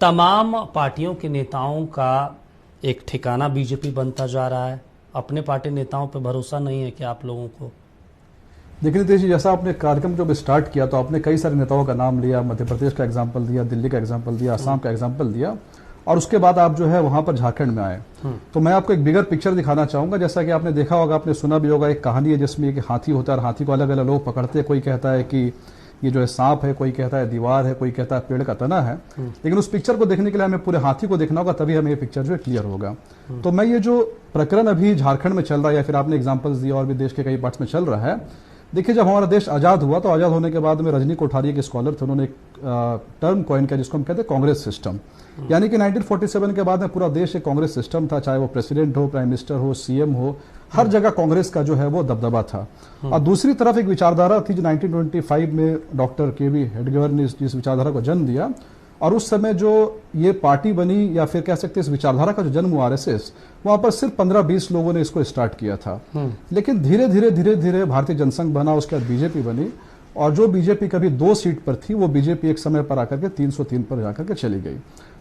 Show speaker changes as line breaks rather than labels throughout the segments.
तमाम पार्टियों के नेताओं का एक ठिकाना बीजेपी बनता जा रहा है। अपने पार्टी नेताओं पे भरोसा नहीं है क्या आप लोगों को?
देखिए नितीश जी, जैसा आपने कार्यक्रम जब स्टार्ट किया तो आपने कई सारे नेताओं का नाम लिया, मध्य प्रदेश का एग्जाम्पल दिया, दिल्ली का एग्जाम्पल दिया, असम का एग्जाम्पल दिया, और उसके बाद आप जो है वहां पर झारखंड में आए। तो मैं आपको एक बिगर पिक्चर दिखाना चाहूंगा। जैसा कि आपने देखा होगा, आपने सुना भी होगा, एक कहानी है जिसमें एक हाथी होता है और हाथी को अलग अलग लोग पकड़ते हैं। कोई कहता है कि ये जो है सांप है, कोई कहता है दीवार है, कोई कहता है पेड़ का तना है। लेकिन उस पिक्चर को देखने के लिए हमें पूरे हाथी को देखना होगा, तभी हमें ये पिक्चर जो है क्लियर होगा। तो मैं ये जो प्रकरण अभी झारखंड में चल रहा है, या फिर आपने एग्जाम्पल्स दिया और भी देश के कई पार्ट्स में चल रहा है। देखिए, जब हमारा देश आजाद हुआ तो आजाद होने के बाद में रजनी कोठारी के स्कॉलर थे, उन्होंने एक टर्म कॉइन किया जिसको हम कहते हैं कांग्रेस सिस्टम। यानी कि 1947 के बाद में पूरा देश एक कांग्रेस सिस्टम था, चाहे वो प्रेसिडेंट हो, प्राइम मिनिस्टर हो, सीएम हो, हर जगह कांग्रेस का जो है वो दबदबा था। और दूसरी तरफ एक विचारधारा थी जो 1925 में डॉक्टर केवी हेडगेवर ने जिस विचारधारा को जन्म दिया, और उस समय जो ये पार्टी बनी, या फिर कह सकते हैं इस विचारधारा का जो जन्म हुआ आरएसएस, वहां पर सिर्फ 15-20 लोगों ने इसको स्टार्ट किया था। लेकिन धीरे धीरे धीरे धीरे भारतीय जनसंघ बना, उसके बाद बीजेपी बनी, और जो बीजेपी कभी 2 सीट पर थी वो बीजेपी एक समय पर आकर के 303 पर जाकर के चली गई।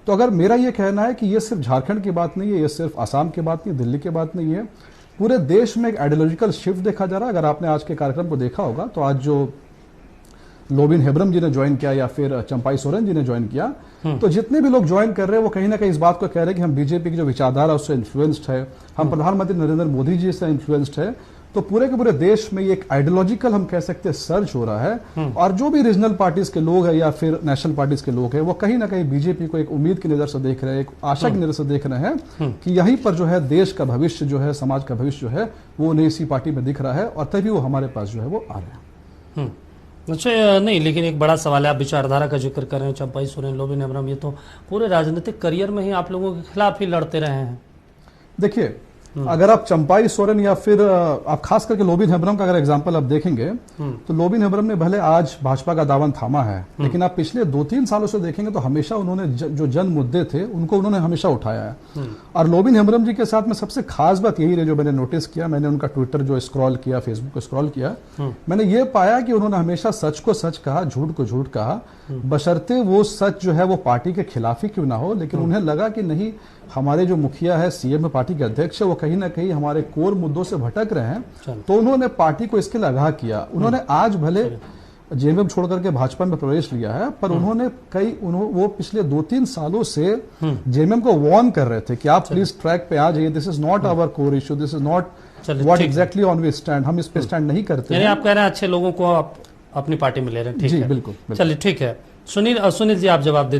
तो अगर मेरा ये कहना है कि ये सिर्फ झारखंड की बात नहीं है, ये सिर्फ आसाम की बात नहीं, दिल्ली की बात नहीं है, पूरे देश में एक आइडियोलॉजिकल शिफ्ट देखा जा रहा है। अगर आपने आज के कार्यक्रम को देखा होगा तो आज जो लोबिन हेब्रम जी ने ज्वाइन किया या फिर चंपाई सोरेन जी ने ज्वाइन किया, तो जितने भी लोग ज्वाइन कर रहे हैं वो कहीं ना कहीं इस बात को कह रहे हैं कि हम बीजेपी की जो विचारधारा उससे इन्फ्लुएंस्ड है, हम प्रधानमंत्री नरेंद्र मोदी जी से इन्फ्लुएंस्ड है। तो पूरे के पूरे देश में ये एक आइडियोलॉजिकल हम कह सकते हैं सर्च हो रहा है, और जो भी रीजनल पार्टीज के लोग हैं या फिर नेशनल पार्टीज के लोग हैं, वो कहीं ना कहीं बीजेपी को एक उम्मीद की नजर से देख रहे हैं, एक आशा की नजर से देख रहे हैं कि यहीं पर जो है देश का भविष्य जो है, समाज का भविष्य जो है, वो उन्हें इसी पार्टी में दिख रहा है, और तभी वो हमारे पास जो है वो आ रहे हैं।
अच्छा, नहीं, लेकिन एक बड़ा सवाल है, आप विचारधारा का जिक्र कर रहे हैं, चंपाई सोरेन, लोबिन हेब्रम, ये तो पूरे राजनीतिक करियर में ही आप लोगों के खिलाफ ही लड़ते रहे हैं।
देखिए, अगर आप चंपाई सोरेन या फिर आप खास करके लोबिन हेब्रम का अगर एग्जांपल आप देखेंगे, तो लोबिन हेब्रम ने भले आज भाजपा का दामन थामा है, लेकिन आप पिछले 2-3 सालों से देखेंगे तो हमेशा उन्होंने जो जन मुद्दे थे उनको उन्होंने हमेशा उठाया है। और लोबिन हेब्रम जी के साथ में सबसे खास बात यही रही, जो मैंने नोटिस किया, मैंने उनका ट्विटर जो स्क्रॉल किया, फेसबुक को स्क्रॉल किया, मैंने ये पाया कि उन्होंने हमेशा सच को सच कहा, झूठ को झूठ कहा, बशर्ते वो सच जो है वो पार्टी के खिलाफ ही क्यों ना हो। लेकिन उन्हें लगा कि नहीं, हमारे जो मुखिया है, सीएम पार्टी के अध्यक्ष है, वो कहीं ना कहीं हमारे कोर मुद्दों से भटक रहे हैं, तो उन्होंने पार्टी को इसके लिए आगाह किया। उन्होंने आज भले जेएमएम छोड़ करके भाजपा में प्रवेश लिया है, पर उन्होंने वो पिछले 2-3 सालों से जेएमएम को वार्न कर रहे थे कि आप प्लीज ट्रैक पे आ जाइए, this is not our core issue, this is not what exactly on we stand, हम इस पे स्टैंड नहीं करते।
यानी आप कह रहे हैं अच्छे लोगों को आप अपनी पार्टी में ले रहे हैं? ठीक है,
बिल्कुल।
चलिए, ठीक है। सुनील जी, आप जवाब दे।